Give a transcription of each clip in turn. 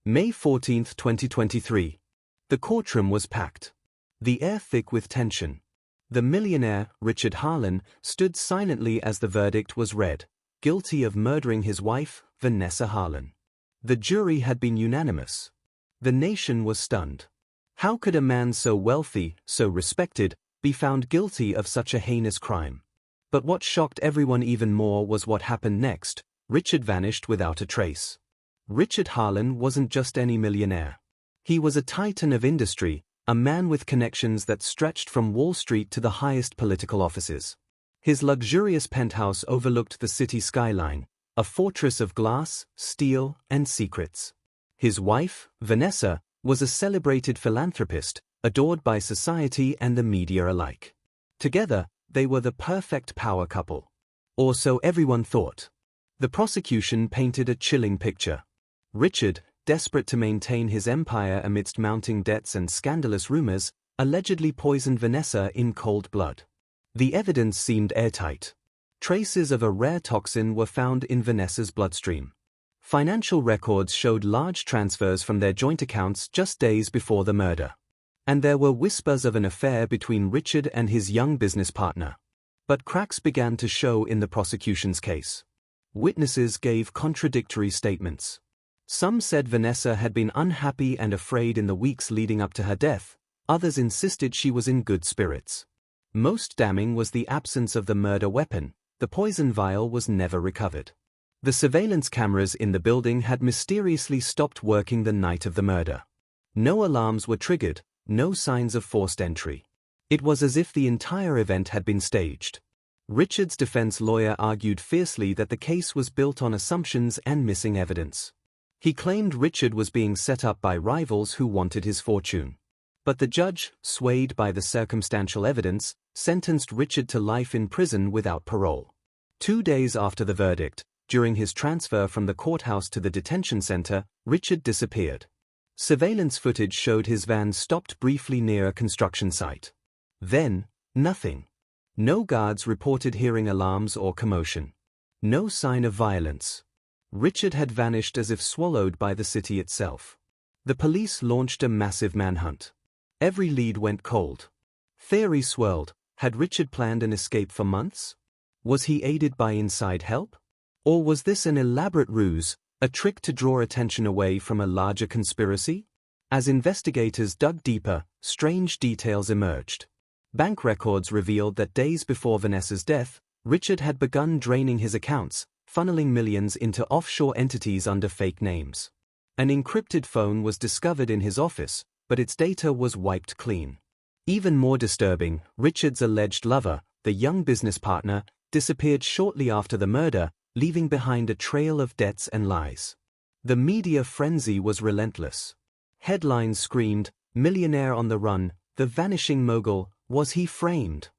May 14, 2023. The courtroom was packed. The air thick with tension. The millionaire, Richard Harlan, stood silently as the verdict was read, guilty of murdering his wife, Vanessa Harlan. The jury had been unanimous. The nation was stunned. How could a man so wealthy, so respected, be found guilty of such a heinous crime? But what shocked everyone even more was what happened next. Richard vanished without a trace. Richard Harlan wasn't just any millionaire. He was a titan of industry, a man with connections that stretched from Wall Street to the highest political offices. His luxurious penthouse overlooked the city skyline, a fortress of glass, steel, and secrets. His wife, Vanessa, was a celebrated philanthropist, adored by society and the media alike. Together, they were the perfect power couple. Or so everyone thought. The prosecution painted a chilling picture. Richard, desperate to maintain his empire amidst mounting debts and scandalous rumors, allegedly poisoned Vanessa in cold blood. The evidence seemed airtight. Traces of a rare toxin were found in Vanessa's bloodstream. Financial records showed large transfers from their joint accounts just days before the murder. And there were whispers of an affair between Richard and his young business partner. But cracks began to show in the prosecution's case. Witnesses gave contradictory statements. Some said Vanessa had been unhappy and afraid in the weeks leading up to her death, others insisted she was in good spirits. Most damning was the absence of the murder weapon. The poison vial was never recovered. The surveillance cameras in the building had mysteriously stopped working the night of the murder. No alarms were triggered, no signs of forced entry. It was as if the entire event had been staged. Richard's defense lawyer argued fiercely that the case was built on assumptions and missing evidence. He claimed Richard was being set up by rivals who wanted his fortune. But the judge, swayed by the circumstantial evidence, sentenced Richard to life in prison without parole. 2 days after the verdict, during his transfer from the courthouse to the detention center, Richard disappeared. Surveillance footage showed his van stopped briefly near a construction site. Then, nothing. No guards reported hearing alarms or commotion. No sign of violence. Richard had vanished as if swallowed by the city itself. The police launched a massive manhunt. Every lead went cold. Theories swirled. Had Richard planned an escape for months? Was he aided by inside help? Or was this an elaborate ruse, a trick to draw attention away from a larger conspiracy? As investigators dug deeper, strange details emerged. Bank records revealed that days before Vanessa's death, Richard had begun draining his accounts, funneling millions into offshore entities under fake names. An encrypted phone was discovered in his office, but its data was wiped clean. Even more disturbing, Richard's alleged lover, the young business partner, disappeared shortly after the murder, leaving behind a trail of debts and lies. The media frenzy was relentless. Headlines screamed, "Millionaire on the run, the vanishing mogul, was he framed?"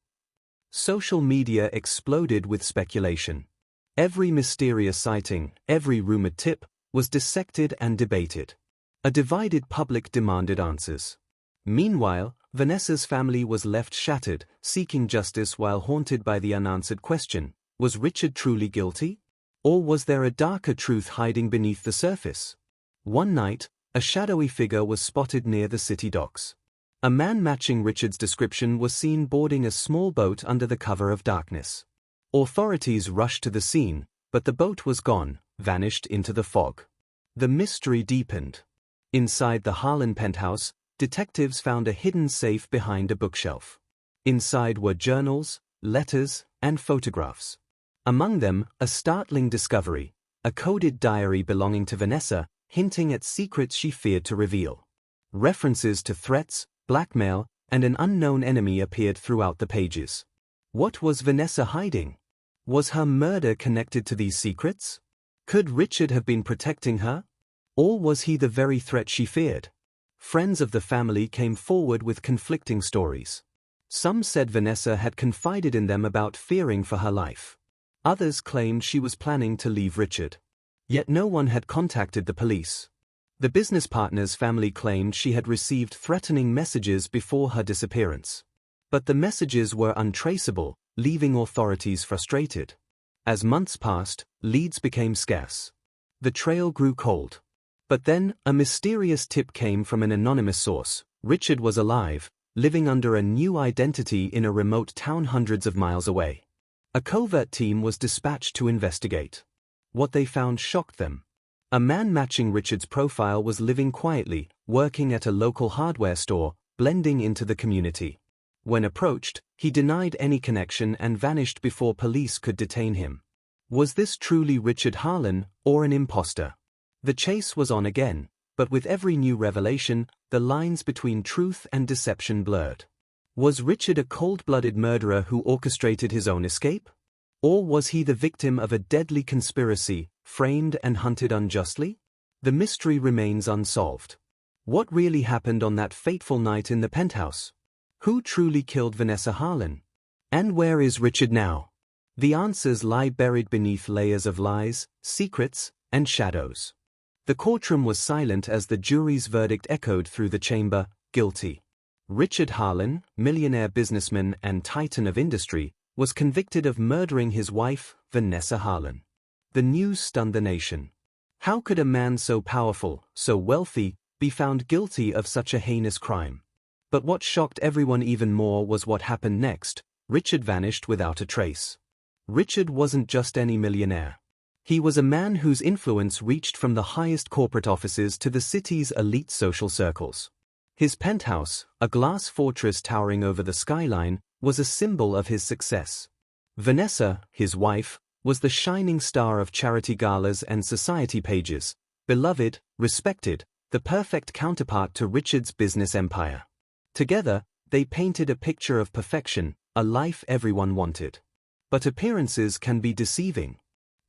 Social media exploded with speculation. Every mysterious sighting, every rumored tip, was dissected and debated. A divided public demanded answers. Meanwhile, Vanessa's family was left shattered, seeking justice while haunted by the unanswered question, was Richard truly guilty? Or was there a darker truth hiding beneath the surface? One night, a shadowy figure was spotted near the city docks. A man matching Richard's description was seen boarding a small boat under the cover of darkness. Authorities rushed to the scene, but the boat was gone, vanished into the fog. The mystery deepened. Inside the Harlan penthouse, detectives found a hidden safe behind a bookshelf. Inside were journals, letters, and photographs. Among them, a startling discovery, a coded diary belonging to Vanessa, hinting at secrets she feared to reveal. References to threats, blackmail, and an unknown enemy appeared throughout the pages. What was Vanessa hiding? Was her murder connected to these secrets? Could Richard have been protecting her? Or was he the very threat she feared? Friends of the family came forward with conflicting stories. Some said Vanessa had confided in them about fearing for her life. Others claimed she was planning to leave Richard. Yet no one had contacted the police. The business partner's family claimed she had received threatening messages before her disappearance. But the messages were untraceable, leaving authorities frustrated. As months passed, leads became scarce. The trail grew cold. But then, a mysterious tip came from an anonymous source. Richard was alive, living under a new identity in a remote town hundreds of miles away. A covert team was dispatched to investigate. What they found shocked them. A man matching Richard's profile was living quietly, working at a local hardware store, blending into the community. When approached, he denied any connection and vanished before police could detain him. Was this truly Richard Harlan, or an imposter? The chase was on again, but with every new revelation, the lines between truth and deception blurred. Was Richard a cold-blooded murderer who orchestrated his own escape? Or was he the victim of a deadly conspiracy, framed and hunted unjustly? The mystery remains unsolved. What really happened on that fateful night in the penthouse? Who truly killed Vanessa Harlan? And where is Richard now? The answers lie buried beneath layers of lies, secrets, and shadows. The courtroom was silent as the jury's verdict echoed through the chamber, guilty. Richard Harlan, millionaire businessman and titan of industry, was convicted of murdering his wife, Vanessa Harlan. The news stunned the nation. How could a man so powerful, so wealthy, be found guilty of such a heinous crime? But what shocked everyone even more was what happened next. Richard vanished without a trace. Richard wasn't just any millionaire. He was a man whose influence reached from the highest corporate offices to the city's elite social circles. His penthouse, a glass fortress towering over the skyline, was a symbol of his success. Vanessa, his wife, was the shining star of charity galas and society pages, beloved, respected, the perfect counterpart to Richard's business empire. Together, they painted a picture of perfection, a life everyone wanted. But appearances can be deceiving.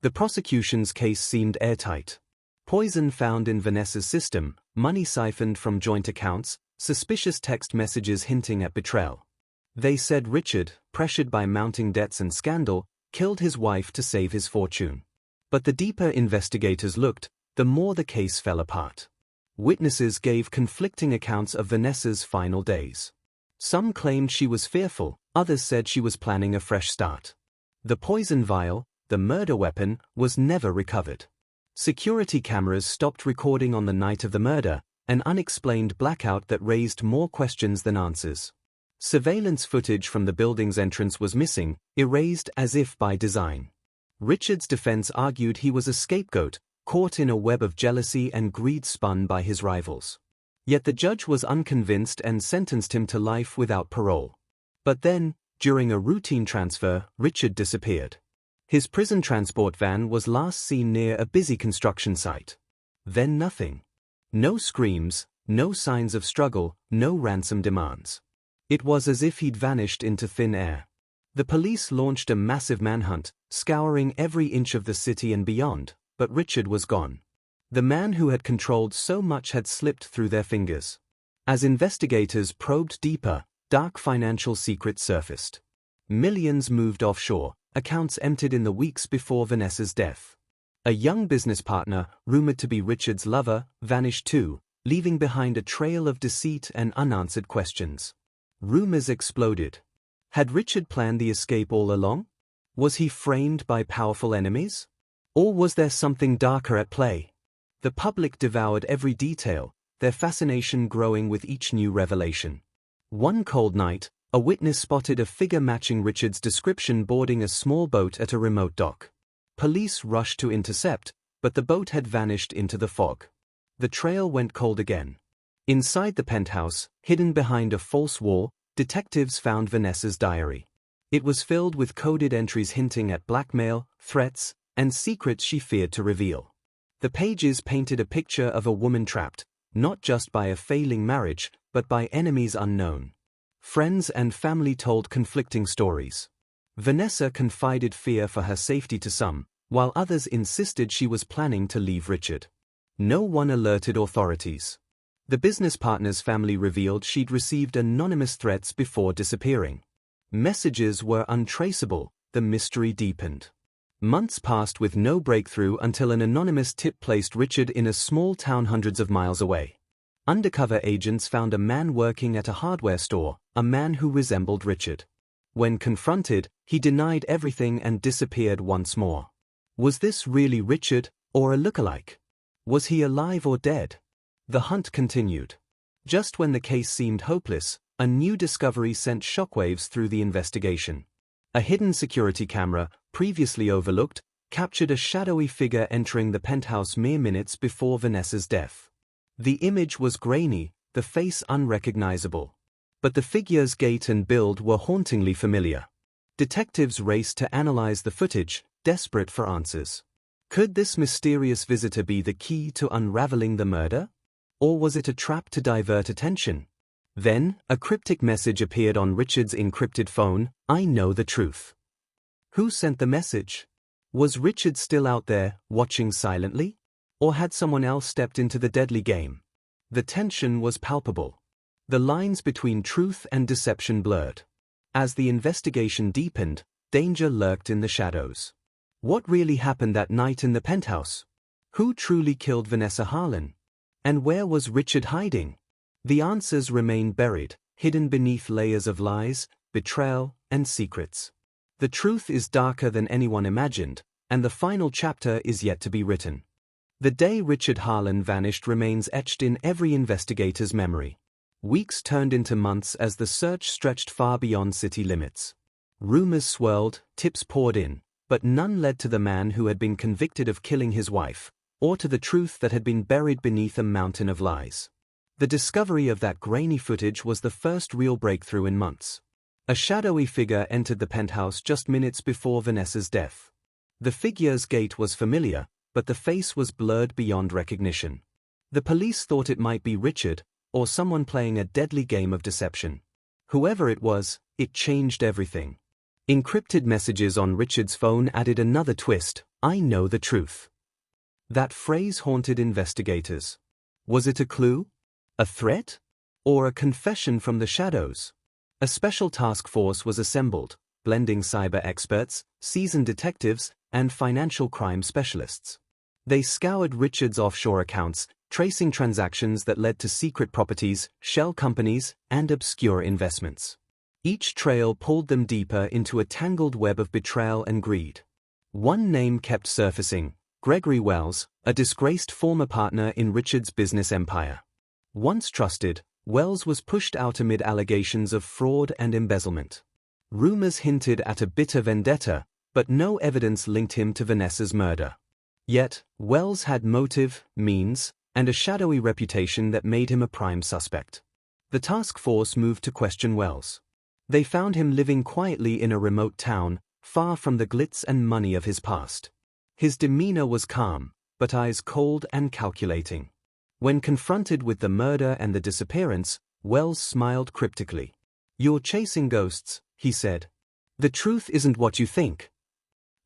The prosecution's case seemed airtight. Poison found in Vanessa's system, money siphoned from joint accounts, suspicious text messages hinting at betrayal. They said Richard, pressured by mounting debts and scandal, killed his wife to save his fortune. But the deeper investigators looked, the more the case fell apart. Witnesses gave conflicting accounts of Vanessa's final days. Some claimed she was fearful, others said she was planning a fresh start. The poison vial, the murder weapon, was never recovered. Security cameras stopped recording on the night of the murder, an unexplained blackout that raised more questions than answers. Surveillance footage from the building's entrance was missing, erased as if by design. Richard's defense argued he was a scapegoat, caught in a web of jealousy and greed spun by his rivals. Yet the judge was unconvinced and sentenced him to life without parole. But then, during a routine transfer, Richard disappeared. His prison transport van was last seen near a busy construction site. Then nothing. No screams, no signs of struggle, no ransom demands. It was as if he'd vanished into thin air. The police launched a massive manhunt, scouring every inch of the city and beyond, but Richard was gone. The man who had controlled so much had slipped through their fingers. As investigators probed deeper, dark financial secrets surfaced. Millions moved offshore, accounts emptied in the weeks before Vanessa's death. A young business partner, rumored to be Richard's lover, vanished too, leaving behind a trail of deceit and unanswered questions. Rumors exploded. Had Richard planned the escape all along? Was he framed by powerful enemies? Or was there something darker at play? The public devoured every detail, their fascination growing with each new revelation. One cold night, a witness spotted a figure matching Richard's description boarding a small boat at a remote dock. Police rushed to intercept, but the boat had vanished into the fog. The trail went cold again. Inside the penthouse, hidden behind a false wall, detectives found Vanessa's diary. It was filled with coded entries hinting at blackmail, threats, and secrets she feared to reveal. The pages painted a picture of a woman trapped, not just by a failing marriage, but by enemies unknown. Friends and family told conflicting stories. Vanessa confided fear for her safety to some, while others insisted she was planning to leave Richard. No one alerted authorities. The business partner's family revealed she'd received anonymous threats before disappearing. Messages were untraceable, the mystery deepened. Months passed with no breakthrough until an anonymous tip placed Richard in a small town hundreds of miles away. Undercover agents found a man working at a hardware store, a man who resembled Richard. When confronted, he denied everything and disappeared once more. Was this really Richard, or a lookalike? Was he alive or dead? The hunt continued. Just when the case seemed hopeless, a new discovery sent shockwaves through the investigation. A hidden security camera, previously overlooked, captured a shadowy figure entering the penthouse mere minutes before Vanessa's death. The image was grainy, the face unrecognizable. But the figure's gait and build were hauntingly familiar. Detectives raced to analyze the footage, desperate for answers. Could this mysterious visitor be the key to unraveling the murder? Or was it a trap to divert attention? Then, a cryptic message appeared on Richard's encrypted phone: "I know the truth." Who sent the message? Was Richard still out there, watching silently? Or had someone else stepped into the deadly game? The tension was palpable. The lines between truth and deception blurred. As the investigation deepened, danger lurked in the shadows. What really happened that night in the penthouse? Who truly killed Vanessa Harlan? And where was Richard hiding? The answers remain buried, hidden beneath layers of lies, betrayal, and secrets. The truth is darker than anyone imagined, and the final chapter is yet to be written. The day Richard Harlan vanished remains etched in every investigator's memory. Weeks turned into months as the search stretched far beyond city limits. Rumors swirled, tips poured in, but none led to the man who had been convicted of killing his wife, or to the truth that had been buried beneath a mountain of lies. The discovery of that grainy footage was the first real breakthrough in months. A shadowy figure entered the penthouse just minutes before Vanessa's death. The figure's gait was familiar, but the face was blurred beyond recognition. The police thought it might be Richard, or someone playing a deadly game of deception. Whoever it was, it changed everything. Encrypted messages on Richard's phone added another twist: "I know the truth." That phrase haunted investigators. Was it a clue? A threat? Or a confession from the shadows? A special task force was assembled, blending cyber experts, seasoned detectives, and financial crime specialists. They scoured Richard's offshore accounts, tracing transactions that led to secret properties, shell companies, and obscure investments. Each trail pulled them deeper into a tangled web of betrayal and greed. One name kept surfacing: Gregory Wells, a disgraced former partner in Richard's business empire. Once trusted, Wells was pushed out amid allegations of fraud and embezzlement. Rumors hinted at a bitter vendetta, but no evidence linked him to Vanessa's murder. Yet, Wells had motive, means, and a shadowy reputation that made him a prime suspect. The task force moved to question Wells. They found him living quietly in a remote town, far from the glitz and money of his past. His demeanor was calm, but eyes cold and calculating. When confronted with the murder and the disappearance, Wells smiled cryptically. "You're chasing ghosts," he said. "The truth isn't what you think."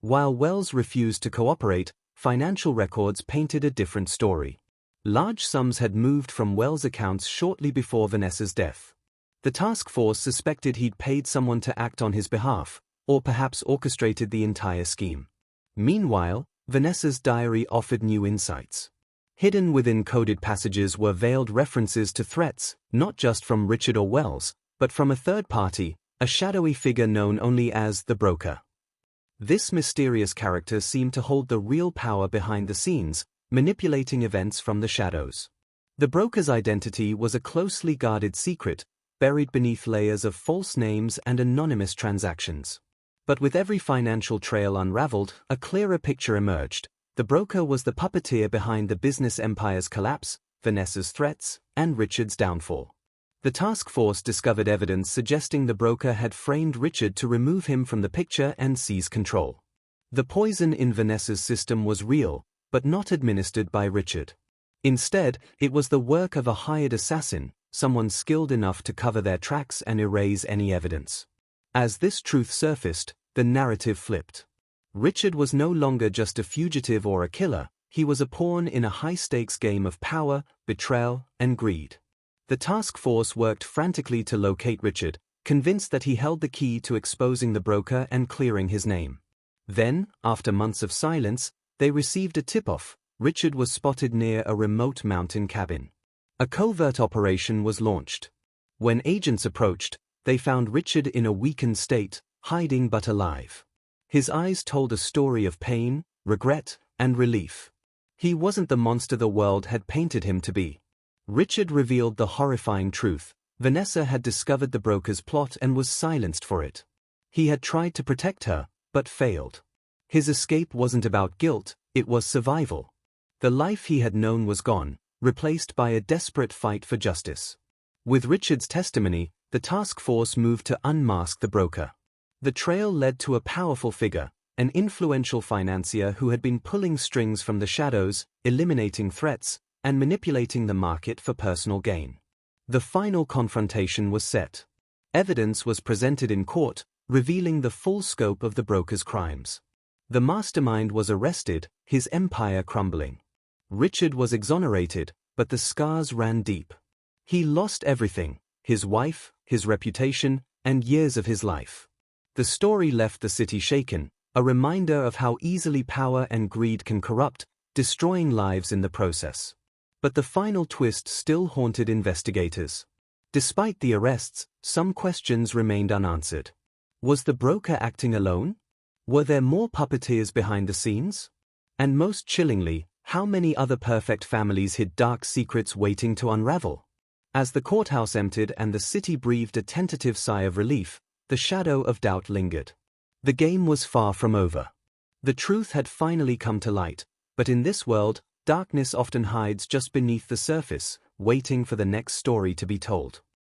While Wells refused to cooperate, financial records painted a different story. Large sums had moved from Wells' accounts shortly before Vanessa's death. The task force suspected he'd paid someone to act on his behalf, or perhaps orchestrated the entire scheme. Meanwhile, Vanessa's diary offered new insights. Hidden within coded passages were veiled references to threats, not just from Richard or Wells, but from a third party, a shadowy figure known only as the broker. This mysterious character seemed to hold the real power behind the scenes, manipulating events from the shadows. The broker's identity was a closely guarded secret, buried beneath layers of false names and anonymous transactions. But with every financial trail unraveled, a clearer picture emerged. The broker was the puppeteer behind the business empire's collapse, Vanessa's threats, and Richard's downfall. The task force discovered evidence suggesting the broker had framed Richard to remove him from the picture and seize control. The poison in Vanessa's system was real, but not administered by Richard. Instead, it was the work of a hired assassin, someone skilled enough to cover their tracks and erase any evidence. As this truth surfaced, the narrative flipped. Richard was no longer just a fugitive or a killer, he was a pawn in a high-stakes game of power, betrayal, and greed. The task force worked frantically to locate Richard, convinced that he held the key to exposing the broker and clearing his name. Then, after months of silence, they received a tip-off: Richard was spotted near a remote mountain cabin. A covert operation was launched. When agents approached, they found Richard in a weakened state, hiding but alive. His eyes told a story of pain, regret, and relief. He wasn't the monster the world had painted him to be. Richard revealed the horrifying truth. Vanessa had discovered the broker's plot and was silenced for it. He had tried to protect her, but failed. His escape wasn't about guilt, it was survival. The life he had known was gone, replaced by a desperate fight for justice. With Richard's testimony, the task force moved to unmask the broker. The trail led to a powerful figure, an influential financier who had been pulling strings from the shadows, eliminating threats, and manipulating the market for personal gain. The final confrontation was set. Evidence was presented in court, revealing the full scope of the broker's crimes. The mastermind was arrested, his empire crumbling. Richard was exonerated, but the scars ran deep. He lost everything: his wife, his reputation, and years of his life. The story left the city shaken, a reminder of how easily power and greed can corrupt, destroying lives in the process. But the final twist still haunted investigators. Despite the arrests, some questions remained unanswered. Was the broker acting alone? Were there more puppeteers behind the scenes? And most chillingly, how many other perfect families hid dark secrets waiting to unravel? As the courthouse emptied and the city breathed a tentative sigh of relief, the shadow of doubt lingered. The game was far from over. The truth had finally come to light, but in this world, darkness often hides just beneath the surface, waiting for the next story to be told.